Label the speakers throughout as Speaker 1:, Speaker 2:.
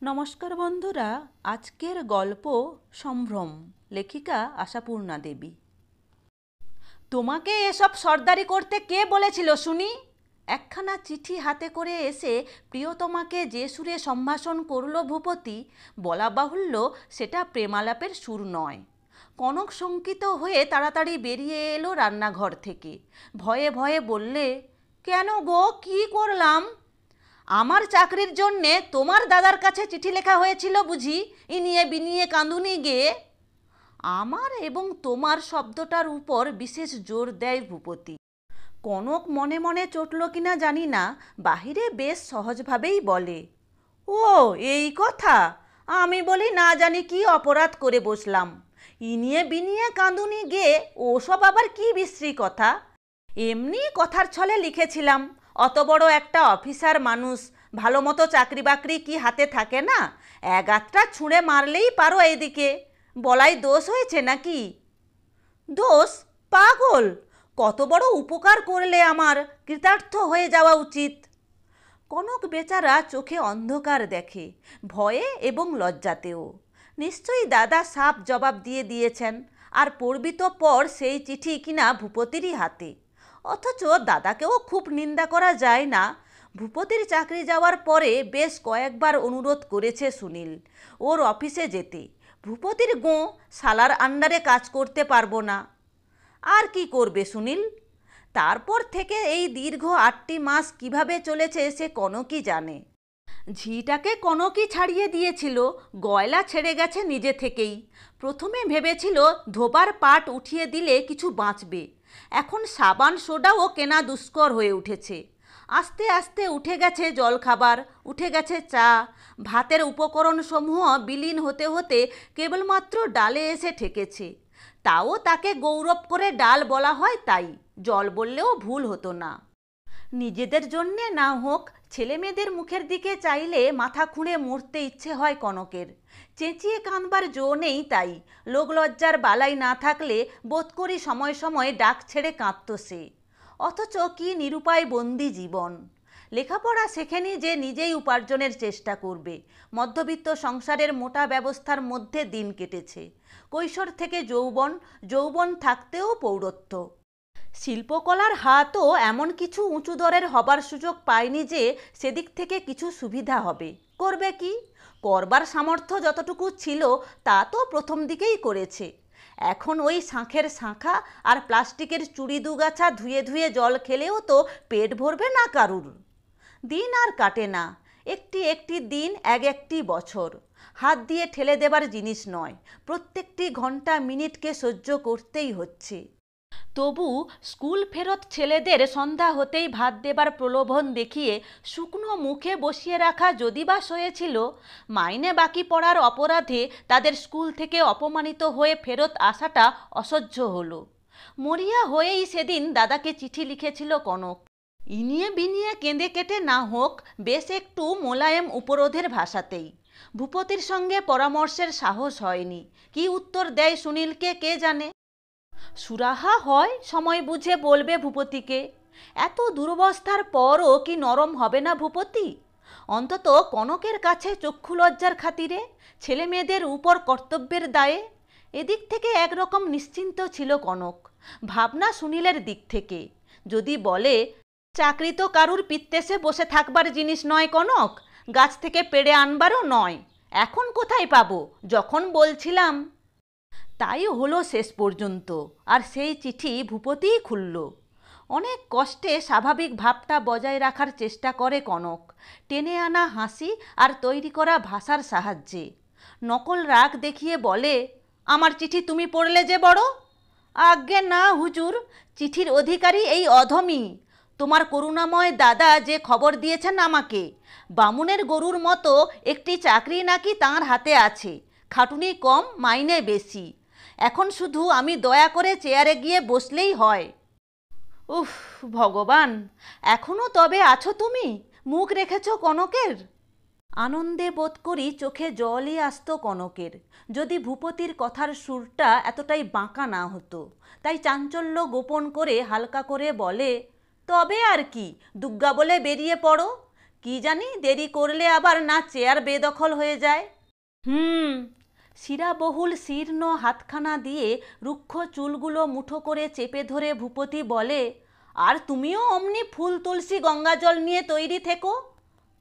Speaker 1: নমস্কার বন্ধুরা, আজকের গল্প সম্ভ্রম, লেখিকা আশাপূর্ণা দেবী। তোমাকে এসব সর্দারি করতে কে বলেছিল শুনি? একখানা চিঠি হাতে করে এসে প্রিয়তমাকে যে সুরে সম্ভাষণ করল ভূপতি, বলা বাহুল্য সেটা প্রেমালাপের সুর নয়। কনক শঙ্কিত হয়ে তাড়াতাড়ি বেরিয়ে এলো রান্নাঘর থেকে। ভয়ে ভয়ে বললে, কেন গো, কি করলাম? আমার চাকরির জন্যে তোমার দাদার কাছে চিঠি লেখা হয়েছিল বুঝি, ইনিয়ে বিনিয়ে কাঁদুনি গে। আমার এবং তোমার শব্দটার উপর বিশেষ জোর দেয় ভূপতি। কনক মনে মনে চটল কিনা জানি না, বাহিরে বেশ সহজভাবেই বলে, ও এই কথা। আমি বলি না জানি কি অপরাধ করে বসলাম। ইনিয়ে বিনিয়ে কাঁদুনি গে, ওসব আবার কি বিশ্রী কথা। এমনি কথার ছলে লিখেছিলাম। অত বড় একটা অফিসার মানুষ, ভালো মতো চাকরি বাকরি কি হাতে থাকে না? এগাতটা ছুঁড়ে মারলেই পারো এইদিকে। বলাই দোষ হয়েছে নাকি? দোষ? পাগল! কত বড় উপকার করলে, আমার কৃতার্থ হয়ে যাওয়া উচিত। কনক বেচারা চোখে অন্ধকার দেখে, ভয়ে এবং লজ্জাতেও। নিশ্চয়ই দাদা সাপ জবাব দিয়ে দিয়েছেন, আর পড়বি তো পর সেই চিঠি কিনা ভূপতিরই হাতে। অথচ দাদাকেও খুব নিন্দা করা যায় না। ভূপতির চাকরি যাওয়ার পরে বেশ কয়েকবার অনুরোধ করেছে সুনীল ওর অফিসে যেতে। ভূপতির গোঁ শালার আন্ডারে কাজ করতে পারবো না। আর কি করবে সুনীল? তারপর থেকে এই দীর্ঘ 8টি মাস কিভাবে চলেছে সে কনকই জানে। ঝিটাকে কনকই ছাড়িয়ে দিয়েছিল, গয়লা ছেড়ে গেছে নিজে থেকেই। প্রথমে ভেবেছিল ধোবার পাট উঠিয়ে দিলে কিছু বাঁচবে। এখন সাবান সোডাও কেনা দুষ্কর হয়ে উঠেছে। আস্তে আস্তে উঠে গেছে জলখাবার, উঠে গেছে চা। ভাতের উপকরণসমূহ বিলীন হতে হতে কেবলমাত্র ডালে এসে ঠেকেছে। তাও তাকে গৌরব করে ডাল বলা হয়, তাই জল বললেও ভুল হতো না। নিজেদের জন্যে না হোক, ছেলেমেয়েদের মুখের দিকে চাইলে মাথা খুঁড়ে মরতে ইচ্ছে হয় কনকের। চেঁচিয়ে কাঁদবার জো নেই, তাই লোকলজ্জার বালাই না থাকলে বোধ করি সময় সময় ডাক ছেড়ে কাঁদত সে। অথচ কি নিরুপায় বন্দি জীবন। লেখাপড়া শেখেনি যে নিজেই উপার্জনের চেষ্টা করবে। মধ্যবিত্ত সংসারের মোটা ব্যবস্থার মধ্যে দিন কেটেছে। কৈশোর থেকে যৌবন, যৌবন থাকতেও পৌরত্ব। শিল্পকলার হাতও এমন কিছু উঁচু দরের হবার সুযোগ পায়নি যে সেদিক থেকে কিছু সুবিধা হবে। করবে কি? করবার সামর্থ্য যতটুকু ছিল তা তো প্রথম দিকেই করেছে। এখন ওই শাঁখের শাঁখা আর প্লাস্টিকের চুড়ি দুগাছা ধুয়ে ধুয়ে জল খেলেও তো পেট ভরবে না কারুর। দিন আর কাটে না, একটি একটি দিন এক একটি বছর। হাত দিয়ে ঠেলে দেবার জিনিস নয়, প্রত্যেকটি ঘন্টা মিনিটকে সহ্য করতেই হচ্ছে। তবু স্কুল ফেরত ছেলেদের সন্ধ্যা হতেই ভাত দেবার প্রলোভন দেখিয়ে শুকনো মুখে বসিয়ে রাখা যদি বা সয়েছিল, মাইনে বাকি পড়ার অপরাধে তাদের স্কুল থেকে অপমানিত হয়ে ফেরত আসাটা অসহ্য হলো। মরিয়া হয়েই সেদিন দাদাকে চিঠি লিখেছিল কনক। ইনিয়ে বিনিয়ে কেঁদে কেটে না হোক, বেশ একটু মোলায়েম উপরোধের ভাষাতেই। ভূপতির সঙ্গে পরামর্শের সাহস হয়নি। কি উত্তর দেয় সুনীলকে কে জানে। সুরাহা হয় সময় বুঝে বলবে ভূপতিকে। এত দুরবস্থার পরও কি নরম হবে না ভূপতি? অন্তত কনকের কাছে চক্ষু লজ্জার খাতিরে, ছেলে মেয়েদের উপর কর্তব্যের দায়ে। এদিক থেকে একরকম নিশ্চিন্ত ছিল কনক। ভাবনা সুনীলের দিক থেকে। যদি বলে, চাকরি তো কারুর পিত্তেসে বসে থাকবার জিনিস নয় কনক, গাছ থেকে পেড়ে আনবারও নয়। এখন কোথায় পাবো, যখন বলছিলাম। তাই হলো শেষ পর্যন্ত, আর সেই চিঠি ভূপতিই খুলল। অনেক কষ্টে স্বাভাবিক ভাবটা বজায় রাখার চেষ্টা করে কনক, টেনে আনা হাসি আর তৈরি করা ভাষার সাহায্যে। নকল রাগ দেখিয়ে বলে, আমার চিঠি তুমি পড়লে যে বড়? আজ্ঞে না হুজুর, চিঠির অধিকারী এই অধমই। তোমার করুণাময় দাদা যে খবর দিয়েছেন আমাকে, বামুনের গরুর মতো একটি চাকরি নাকি তাঁর হাতে আছে, খাটুনি কম, মাইনে বেশি। এখন শুধু আমি দয়া করে চেয়ারে গিয়ে বসলেই হয়। উফ ভগবান, এখনও তবে আছো তুমি? মুখ রেখেছ কনকের? আনন্দে বোধ করি চোখে জলই আসত কনকের, যদি ভূপতির কথার সুরটা এতটাই বাঁকা না হতো। তাই চাঞ্চল্য গোপন করে হালকা করে বলে, তবে আর কি, দুগ্গা বলে বেরিয়ে পড়ো। কি জানি দেরি করলে আবার না চেয়ার বেদখল হয়ে যায়। শিরাবহুল শীর্ণ হাতখানা দিয়ে রুক্ষ চুলগুলো মুঠো করে চেপে ধরে ভূপতি বলে, আর তুমিও অমনি ফুল তুলসী গঙ্গাজল নিয়ে তৈরি থেকো।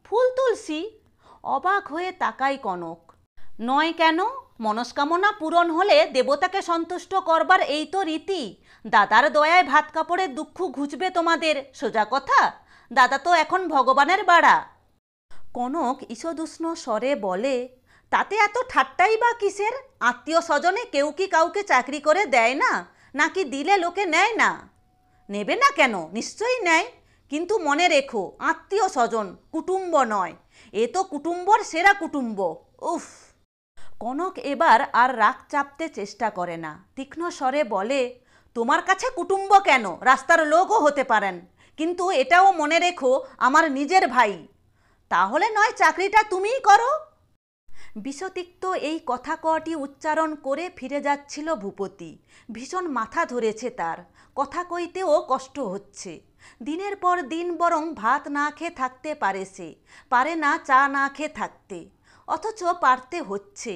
Speaker 1: ফুল তুলসী? অবাক হয়ে তাকাই কনক। নয় কেন? মনস্কামনা পূরণ হলে দেবতাকে সন্তুষ্ট করবার এই তো রীতি। দাদার দয়ায় ভাত কাপড়ের দুঃখ ঘুচবে তোমাদের, সোজা কথা। দাদা তো এখন ভগবানের বাড়া। কনক ঈষদুষ্ণ স্বরে বলে, তাতে এত ঠাট্টাই বা কিসের? আত্মীয় স্বজনে কেউ কি কাউকে চাকরি করে দেয় না? নাকি দিলে লোকে নেয় না? নেবে না কেন? নিশ্চয়ই নেয়। কিন্তু মনে রেখো, আত্মীয় স্বজন, কুটুম্ব নয়। এ তো কুটুম্বর সেরা কুটুম্ব। উফ! কনক এবার আর রাগ চাপতে চেষ্টা করে না, তীক্ষ্ণ স্বরে বলে, তোমার কাছে কুটুম্ব কেন, রাস্তার লোকও হতে পারেন। কিন্তু এটাও মনে রেখো, আমার নিজের ভাই। তাহলে নয় চাকরিটা তুমিই করো। বিষতিক্ত এই কথা কটি উচ্চারণ করে ফিরে যাচ্ছিল ভূপতি। ভীষণ মাথা ধরেছে তার, কথা কইতেও কষ্ট হচ্ছে। দিনের পর দিন বরং ভাত না খেয়ে থাকতে পারে সে, পারে না চা না খেয়ে থাকতে, অথচ পারতে হচ্ছে।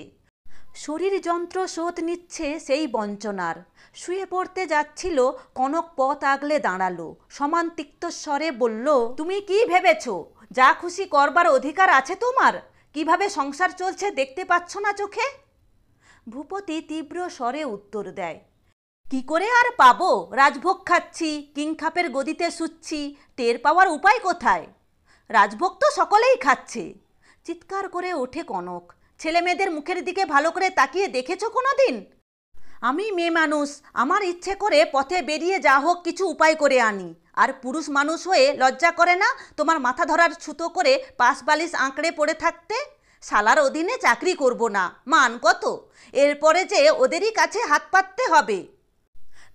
Speaker 1: শরীর যন্ত্র শোধ নিচ্ছে সেই বঞ্চনার। শুয়ে পড়তে যাচ্ছিল, কনক পথ আগলে দাঁড়ালো, সমান তিক্তস্বরে বলল, তুমি কি ভেবেছ যা খুশি করবার অধিকার আছে তোমার? কিভাবে সংসার চলছে দেখতে পাচ্ছ না চোখে? ভূপতি তীব্র স্বরে উত্তর দেয়, কি করে আর পাবো? রাজভোগ খাচ্ছি, কিংখাপের গদিতে শুচ্ছি, টের পাওয়ার উপায় কোথায়? রাজভোগ তো সকলেই খাচ্ছে। চিৎকার করে ওঠে কনক, ছেলে মেয়েদের মুখের দিকে ভালো করে তাকিয়ে দেখেছো কোনো দিন? আমি মেয়ে মানুষ, আমার ইচ্ছে করে পথে বেরিয়ে যা হোক কিছু উপায় করে আনি। আর পুরুষ মানুষ হয়ে লজ্জা করে না তোমার মাথা ধরার ছুতো করে পাশ বালিশ আঁকড়ে পড়ে থাকতে? শালার অধীনে চাকরি করব না, মান কত? এরপরে যে ওদেরই কাছে হাত পাততে হবে।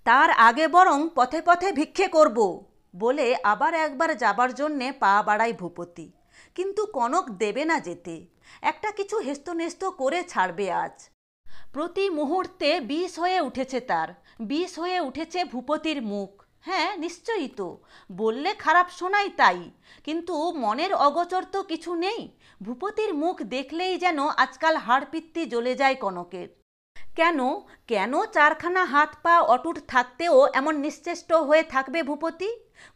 Speaker 1: তার আগে বরং পথে পথে ভিক্ষে করব, বলে আবার একবার যাবার জন্যে পা বাড়ায় ভূপতি। কিন্তু কনক দেবে না যেতে। একটা কিছু হেস্তনেস্ত করে ছাড়বে আজ। প্রতি মুহূর্তে বিষ হয়ে উঠেছে তার, বিষ হয়ে উঠেছে ভূপতির মুখ। হ্যাঁ, নিশ্চয়ই তো, বললে খারাপ শোনাই তাই। কিন্তু মনের অগোচর তো কিছু নেই। ভূপতির মুখ দেখলেই যেন আজকাল হাড়পিত্তি জ্বলে যায় কনকের। কেন কেন চারখানা হাত পা অটুট থাকতেও এমন নিশ্চেষ্ট হয়ে থাকবে ভূপতি?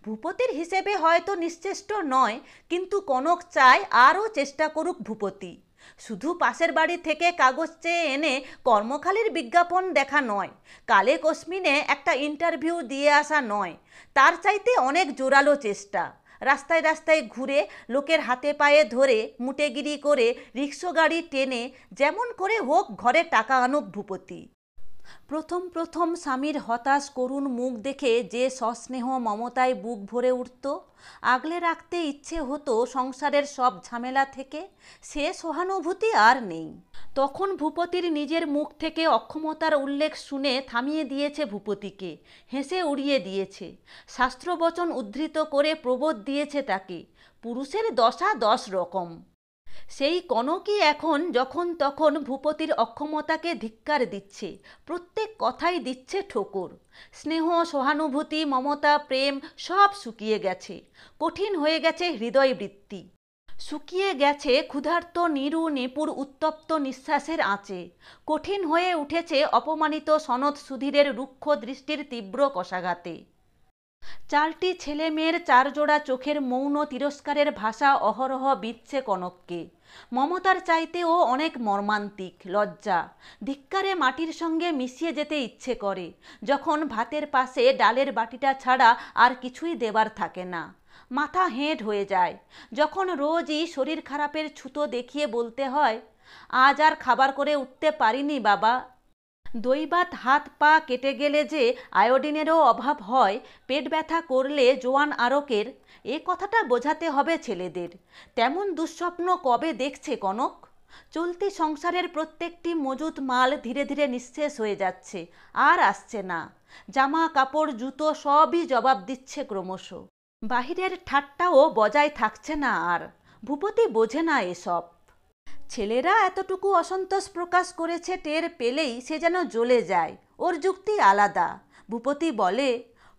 Speaker 1: ভূপতির হিসেবে হয়তো নিশ্চেষ্ট নয়, কিন্তু কনক চায় আরও চেষ্টা করুক ভূপতি। শুধু পাশের বাড়ি থেকে কাগজ চেয়ে এনে কর্মখালির বিজ্ঞাপন দেখা নয়, কালে কসমিনে একটা ইন্টারভিউ দিয়ে আসা নয়, তার চাইতে অনেক জোরালো চেষ্টা। রাস্তায় রাস্তায় ঘুরে, লোকের হাতে পায়ে ধরে, মুটেগিরি করে, রিক্সো গাড়ি টেনে, যেমন করে হোক ঘরে টাকা আনুক ভূপতি। প্রথম প্রথম স্বামীর হতাশ করুণ মুখ দেখে যে সস্নেহ মমতায় বুক ভরে উঠত, আগলে রাখতে ইচ্ছে হতো সংসারের সব ঝামেলা থেকে, সে সহানুভূতি আর নেই। তখন ভূপতির নিজের মুখ থেকে অক্ষমতার উল্লেখ শুনে থামিয়ে দিয়েছে ভূপতিকে, হেসে উড়িয়ে দিয়েছে, শাস্ত্রবচন উদ্ধৃত করে প্রবোধ দিয়েছে তাকে, পুরুষের দশা 10 রকম। সেই কনকই এখন যখন তখন ভূপতির অক্ষমতাকে ধিক্কার দিচ্ছে, প্রত্যেক কথাই দিচ্ছে ঠোকর। স্নেহ, সহানুভূতি, মমতা, প্রেম সব শুকিয়ে গেছে, কঠিন হয়ে গেছে হৃদয়বৃত্তি। শুকিয়ে গেছে ক্ষুধার্ত নিরু নিপুর উত্তপ্ত নিঃশ্বাসের আঁচে, কঠিন হয়ে উঠেছে অপমানিত সনদ সুধীরের রুক্ষ দৃষ্টির তীব্র কষাঘাতে। 4টি ছেলে মেয়ের 4 জোড়া চোখের মৌন তিরস্কারের ভাষা অহরহ বিচ্ছে কনককে। মমতার চাইতেও অনেক মর্মান্তিক লজ্জা, ধিক্কারে মাটির সঙ্গে মিশিয়ে যেতে ইচ্ছে করে, যখন ভাতের পাশে ডালের বাটিটা ছাড়া আর কিছুই দেবার থাকে না। মাথা হেঁট হয়ে যায় যখন রোজই শরীর খারাপের ছুতো দেখিয়ে বলতে হয়, আজ আর খাবার করে উঠতে পারিনি বাবা। দৈবাত হাত পা কেটে গেলে যে আয়োডিনেরও অভাব হয়, পেট ব্যথা করলে জোয়ান আরকের, এ কথাটা বোঝাতে হবে ছেলেদের। তেমন দুঃস্বপ্ন কবে দেখছে কনক? চলতি সংসারের প্রত্যেকটি মজুত মাল ধীরে ধীরে নিঃশেষ হয়ে যাচ্ছে, আর আসছে না। জামা কাপড় জুতো সবই জবাব দিচ্ছে ক্রমশ। বাহিরের ঠাট্টাও বজায় থাকছে না আর। ভূপতি বোঝে না এসব। ছেলেরা এতটুকু অসন্তোষ প্রকাশ করেছে টের পেলেই সে যেন জ্বলে যায়। ওর যুক্তি আলাদা। ভূপতি বলে,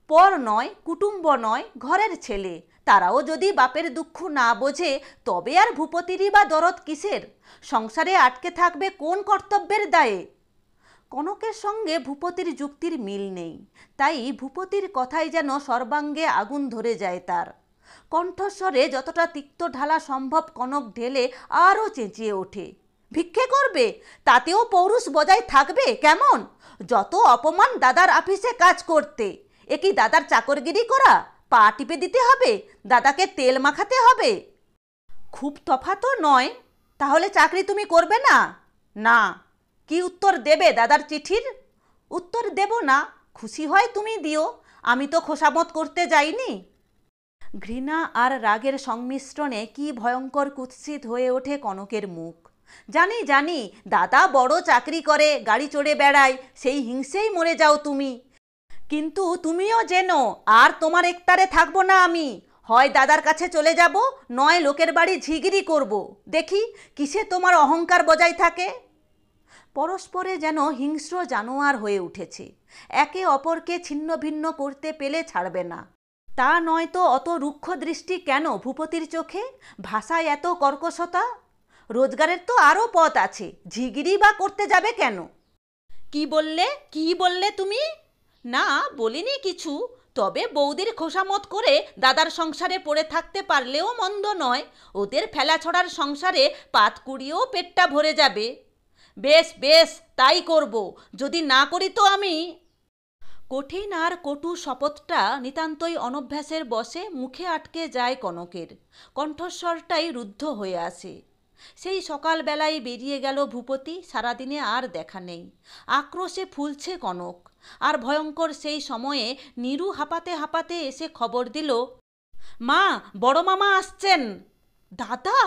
Speaker 1: পর নয়, কুটুম্ব নয়, ঘরের ছেলে, তারাও যদি বাপের দুঃখ না বোঝে তবে আর ভূপতিরই বা দরদ কিসের? সংসারে আটকে থাকবে কোন কর্তব্যের দায়ে? কনকের সঙ্গে ভূপতির যুক্তির মিল নেই, তাই ভূপতির কথাই যেন সর্বাঙ্গে আগুন ধরে যায় তার। কণ্ঠস্বরে যতটা তিক্ত ঢালা সম্ভব কনক ঢেলে আরও চেঁচিয়ে ওঠে, ভিক্ষে করবে? তাতেও পৌরুষ বজায় থাকবে কেমন? যত অপমান দাদার আফিসে কাজ করতে! এ কি দাদার চাকরগিরি করা? পা টিপে দিতে হবে? দাদাকে তেল মাখাতে হবে? খুব তফাৎও নয়। তাহলে চাকরি তুমি করবে না? না। কি উত্তর দেবে দাদার চিঠির? উত্তর দেব না, খুশি হয় তুমি দিও, আমি তো খোসামত করতে যাইনি। ঘৃণা আর রাগের সংমিশ্রণে কি ভয়ঙ্কর কুৎসিত হয়ে ওঠে কনকের মুখ। জানি জানি, দাদা বড় চাকরি করে, গাড়ি চড়ে বেড়ায়, সেই হিংসেই মরে যাও তুমি। কিন্তু তুমিও জেনো, আর তোমার একতারে থাকবো না আমি। হয় দাদার কাছে চলে যাব, নয় লোকের বাড়ি ঝিগিরি করব। দেখি কিসে তোমার অহংকার বজায় থাকে। পরস্পরে যেন হিংস্র জানোয়ার হয়ে উঠেছে, একে অপরকে ছিন্ন ভিন্ন করতে পেলে ছাড়বে না। তা নয় তো অত রুক্ষ দৃষ্টি কেন ভূপতির চোখে? ভাষায় এত কর্কশতা? রোজগারের তো আরও পথ আছে, ঝিগিরি বা করতে যাবে কেন? কি বললে তুমি? না, বলিনি কিছু। তবে বৌদির খোসামত করে দাদার সংসারে পড়ে থাকতে পারলেও মন্দ নয়। ওদের ফেলাছড়ার সংসারে পাত কুড়িয়েও পেটটা ভরে যাবে। বেশ বেশ, তাই করব। যদি না করি তো আমি। কঠিন আর কটু শপথটা নিতান্তই অনভ্যাসের বশে মুখে আটকে যায় কনকের। কণ্ঠস্বরটাই রুদ্ধ হয়ে আসে। সেই সকালবেলায় বেরিয়ে গেল ভূপতি, সারাদিনে আর দেখা নেই। আক্রোশে ফুলছে কনক। আর ভয়ঙ্কর সেই সময়ে নীরু হাঁপাতে হাঁপাতে এসে খবর দিল, মা, বড় মামা আসছেন। দাদা!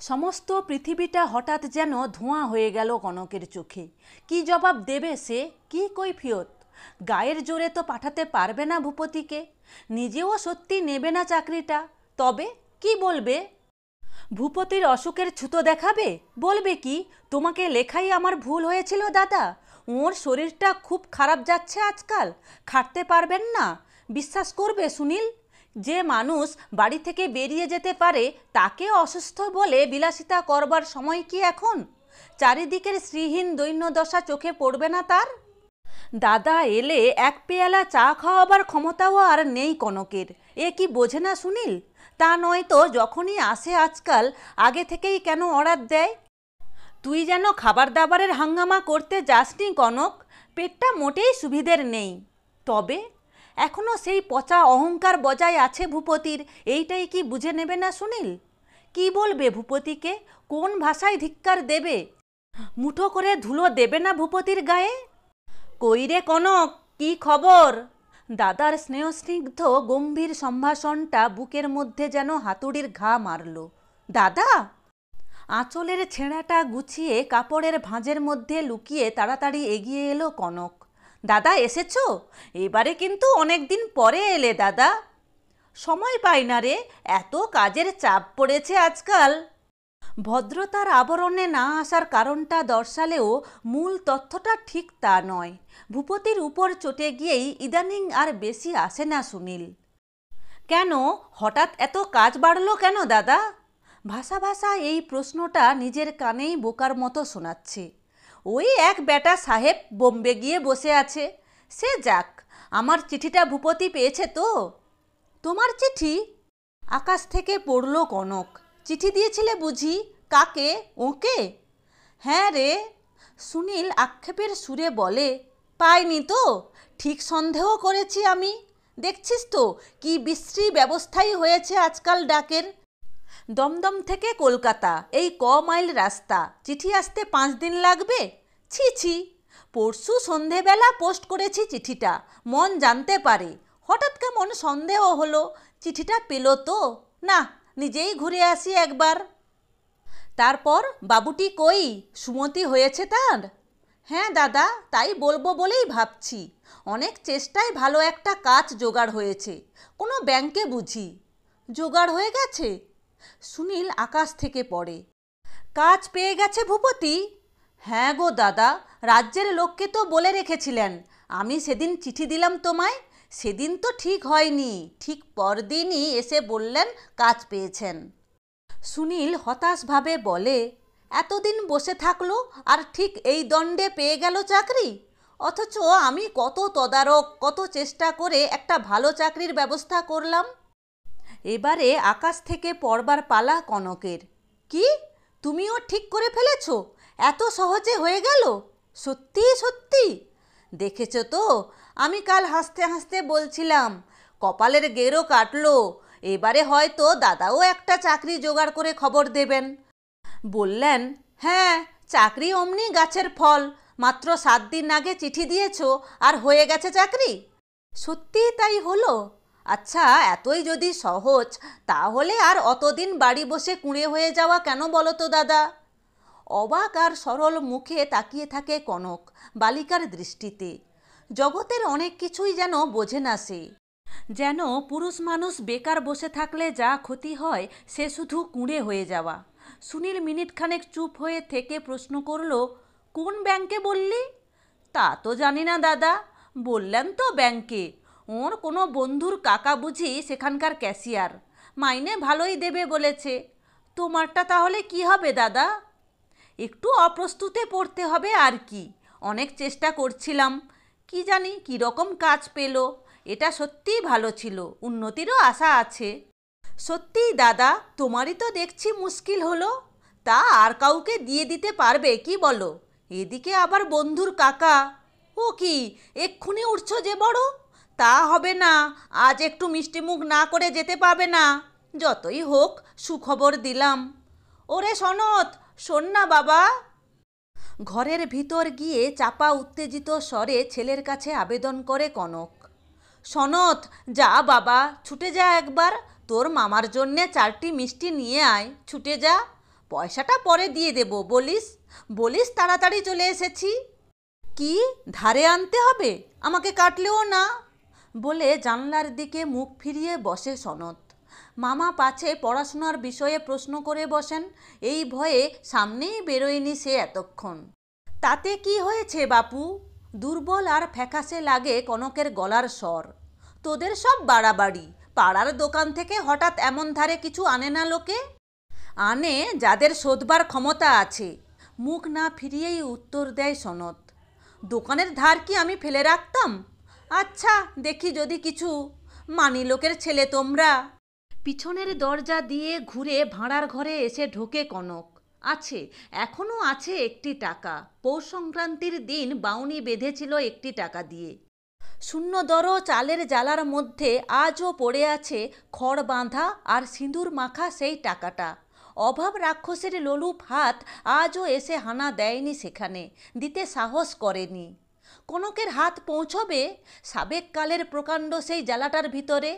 Speaker 1: সমস্ত পৃথিবীটা হঠাৎ যেন ধোঁয়া হয়ে গেল কনকের চোখে। কি জবাব দেবে সে? কি কৈফিয়ত? গায়ের জোরে তো পাঠাতে পারবে না ভূপতিকে, নিজেও সত্যি নেবে না চাকরিটা। তবে কি বলবে? ভূপতির অসুখের ছুতো দেখাবে? বলবে কি, তোমাকে লেখাই আমার ভুল হয়েছিল দাদা, ওর শরীরটা খুব খারাপ যাচ্ছে আজকাল, খাটতে পারবেন না। বিশ্বাস করবে সুনীল? যে মানুষ বাড়ি থেকে বেরিয়ে যেতে পারে তাকে অসুস্থ বলে বিলাসিতা করবার সময় কি এখন? চারিদিকের শ্রীহীন দৈন্যদশা চোখে পড়বে না তার? দাদা এলে এক পেয়ালা চা খাওয়াবার ক্ষমতাও আর নেই কনকের। এ কি বোঝে না সুনীল? তা নয় তো যখনই আসে আজকাল আগে থেকেই কেন অর্ডার দেয়? তুই যেন খাবার দাবারের হাঙ্গামা করতে যাসনি কনক, পেটটা মোটেই সুবিধের নেই। তবে এখনও সেই পচা অহংকার বজায় আছে ভূপতির, এইটাই কি বুঝে নেবে না সুনীল? কি বলবে ভূপতিকে? কোন ভাষায় ধিক্কার দেবে? মুঠো করে ধুলো দেবে না ভূপতির গায়ে? কই রে কনক, কি খবর? দাদার স্নেহস্নিগ্ধ গম্ভীর সম্ভাষণটা বুকের মধ্যে যেন হাতুড়ির ঘা মারল। দাদা! আঁচলের ছেঁড়াটা গুছিয়ে কাপড়ের ভাঁজের মধ্যে লুকিয়ে তাড়াতাড়ি এগিয়ে এলো কনক। দাদা এসেছো? এবারে কিন্তু অনেক দিন পরে এলে দাদা। সময় পাই না রে, এত কাজের চাপ পড়েছে আজকাল। ভদ্রতার আবরণে না আসার কারণটা দর্শালেও মূল তথ্যটা ঠিক তা নয়। ভূপতির উপর চটে গিয়েই ইদানিং আর বেশি আসে না সুনীল। কেন হঠাৎ এত কাজ বাড়লো কেন দাদা? ভাষা ভাষা এই প্রশ্নটা নিজের কানেই বোকার মতো শোনাচ্ছে। ওই এক বেটা সাহেব বোম্বে গিয়ে বসে আছে। সে যাক, আমার চিঠিটা ভূপতি পেয়েছে তো? তোমার চিঠি? আকাশ থেকে পড়ল কনক। চিঠি দিয়েছিলে বুঝি? কাকে? ওকে? হ্যাঁ রে। সুনীল আক্ষেপের সুরে বলে, পাইনি তো? ঠিক সন্দেহ করেছি আমি। দেখছিস তো কি বিশ্রী ব্যবস্থাই হয়েছে আজকাল ডাকের। দমদম থেকে কলকাতা এই মাইল রাস্তা, চিঠি আসতে 5 দিন লাগবে? ছি ছি! পরশু সন্ধেবেলা পোস্ট করেছি চিঠিটা, মন জানতে পারে। হঠাৎ কেমন সন্দেহ হলো, চিঠিটা পেল তো? না, নিজেই ঘুরে আসি একবার। তারপর বাবুটি কই? সুমতি হয়েছে তার? হ্যাঁ দাদা, তাই বলবো বলেই ভাবছি। অনেক চেষ্টায় ভালো একটা কাজ জোগাড় হয়েছে, কোনো ব্যাংকে বুঝি। জোগাড় হয়ে গেছে? সুনীল আকাশ থেকে পড়ে। কাজ পেয়ে গেছে ভূপতি? হ্যাঁ গো দাদা, রাজ্যের লোককে তো বলে রেখেছিলেন। আমি সেদিন চিঠি দিলাম তোমায়, সেদিন তো ঠিক হয়নি, ঠিক পরদিনই এসে বললেন কাজ পেয়েছেন। সুনীল হতাশভাবে বলে, এতদিন বসে থাকলো আর ঠিক এই দণ্ডে পেয়ে গেল চাকরি, অথচ আমি কত তদারক কত চেষ্টা করে একটা ভালো চাকরির ব্যবস্থা করলাম। এবারে আকাশ থেকে পড়বার পালা কনকের। কি, তুমিও ঠিক করে ফেলেছ? এত সহজে হয়ে গেল? সত্যি সত্যি? দেখেছ তো, আমি কাল হাসতে হাসতে বলছিলাম কপালের গেরো কাটলো, এবারে হয়তো দাদাও একটা চাকরি জোগাড় করে খবর দেবেন। বললেন, হ্যাঁ, চাকরি অমনি গাছের ফল, মাত্র 7 দিন আগে চিঠি দিয়েছ আর হয়ে গেছে চাকরি। সত্যিই তাই হলো? আচ্ছা, এতই যদি সহজ, তাহলে আর অতদিন বাড়ি বসে কুঁড়ে হয়ে যাওয়া কেন বলো তো দাদা? অবাক আর সরল মুখে তাকিয়ে থাকে কনক বালিকার দৃষ্টিতে। জগতের অনেক কিছুই যেন বোঝে না সে। যেন পুরুষ মানুষ বেকার বসে থাকলে যা ক্ষতি হয় সে শুধু কুঁড়ে হয়ে যাওয়া। সুনীল মিনিটখানেক চুপ হয়ে থেকে প্রশ্ন করল, কোন ব্যাংকে বললি? তা তো জানি না দাদা, বললেন তো ব্যাংকে। ওর কোনো বন্ধুর কাকা বুঝি সেখানকার ক্যাশিয়ার, মাইনে ভালোই দেবে বলেছে। তোমারটা তাহলে কি হবে দাদা? একটু অপ্রস্তুতে পড়তে হবে আর কি। অনেক চেষ্টা করছিলাম, কি জানি কীরকম কাজ পেল। এটা সত্যিই ভালো ছিল, উন্নতিরও আশা আছে। সত্যিই দাদা, তোমারই তো দেখছি মুশকিল হলো। তা আর কাউকে দিয়ে দিতে পারবে কি বলো? এদিকে আবার বন্ধুর কাকা। ও কি, এক্ষুনি উঠছ যে বড়? তা হবে না, আজ একটু মিষ্টিমুখ না করে যেতে পাবে না। যতই হোক সুখবর দিলাম। ওরে সনত, শোন না বাবা। ঘরের ভিতর গিয়ে চাপা উত্তেজিত স্বরে ছেলের কাছে আবেদন করে কনক। সনত, যা বাবা, ছুটে যা একবার, তোর মামার জন্যে 4টি মিষ্টি নিয়ে আয়, ছুটে যা। পয়সাটা পরে দিয়ে দেব, বলিস বলিস তাড়াতাড়ি চলে এসেছি। কি, ধারে আনতে হবে? আমাকে কাটলেও না? বলে জানলার দিকে মুখ ফিরিয়ে বসে সনত। মামা পাছে পড়াশোনার বিষয়ে প্রশ্ন করে বসেন, এই ভয়ে সামনেই বেরোয়নি সে এতক্ষণ। তাতে কি হয়েছে বাপু? দুর্বল আর ফ্যাকাশে লাগে কনকের গলার স্বর। তোদের সব বাড়াবাড়ি। পাড়ার দোকান থেকে হঠাৎ এমন ধারে কিছু আনে না লোকে? আনে যাদের শোধবার ক্ষমতা আছে। মুখ না ফিরিয়েই উত্তর দেয় সনত। দোকানের ধার কি আমি ফেলে রাখতাম? আচ্ছা, দেখি যদি কিছু। মানি লোকের ছেলে তোমরা। পিছনের দরজা দিয়ে ঘুরে ভাঁড়ার ঘরে এসে ঢোকে কনক। আছে, এখনও আছে 1টি টাকা। পৌষ সংক্রান্তির দিন বাউনি বেঁধেছিল 1টি টাকা দিয়ে। শূন্য দর চালের জালার মধ্যে আজও পড়ে আছে খড় বাঁধা আর সিঁদুর মাখা সেই টাকাটা। অভাব রাক্ষসের লোলুপ হাত আজও এসে হানা দেয়নি সেখানে, দিতে সাহস করেনি। কনকের হাত পৌঁছবে সাবেককালের প্রকাণ্ড সেই জ্বালাটার ভিতরে,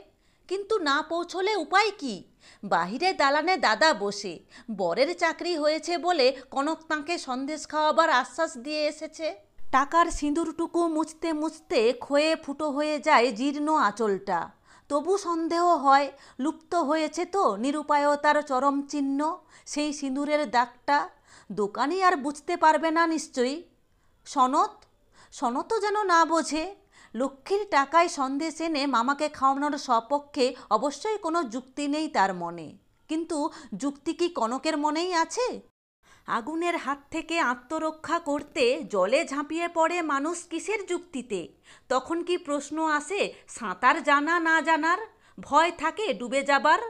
Speaker 1: কিন্তু না পৌঁছলে উপায় কি? বাহিরে দালানে দাদা বসে, বরের চাকরি হয়েছে বলে কনক তাঁকে সন্দেশ খাওয়াবার আশ্বাস দিয়ে এসেছে। টাকার সিঁদুরটুকু মুছতে মুছতে ক্ষয়ে ফুটো হয়ে যায় জীর্ণ আঁচলটা। তবু সন্দেহ হয়, লুপ্ত হয়েছে তো নিরুপায়তার চরম চিহ্ন, সেই সিঁদুরের দাগটা। দোকানি আর বুঝতে পারবে না নিশ্চয়ই। সনত, সনতও যেন না বোঝে। লক্ষ্মীর টাকায় সন্দেশ এনে মামাকে খাওয়ানোর সপক্ষে অবশ্যই কোনো যুক্তি নেই তার মনে। কিন্তু যুক্তি কি কনকের মনেই আছে? আগুনের হাত থেকে আত্মরক্ষা করতে জলে ঝাঁপিয়ে পড়ে মানুষ কিসের যুক্তিতে? তখন কি প্রশ্ন আসে সাঁতার জানা না জানার? ভয় থাকে ডুবে যাবার?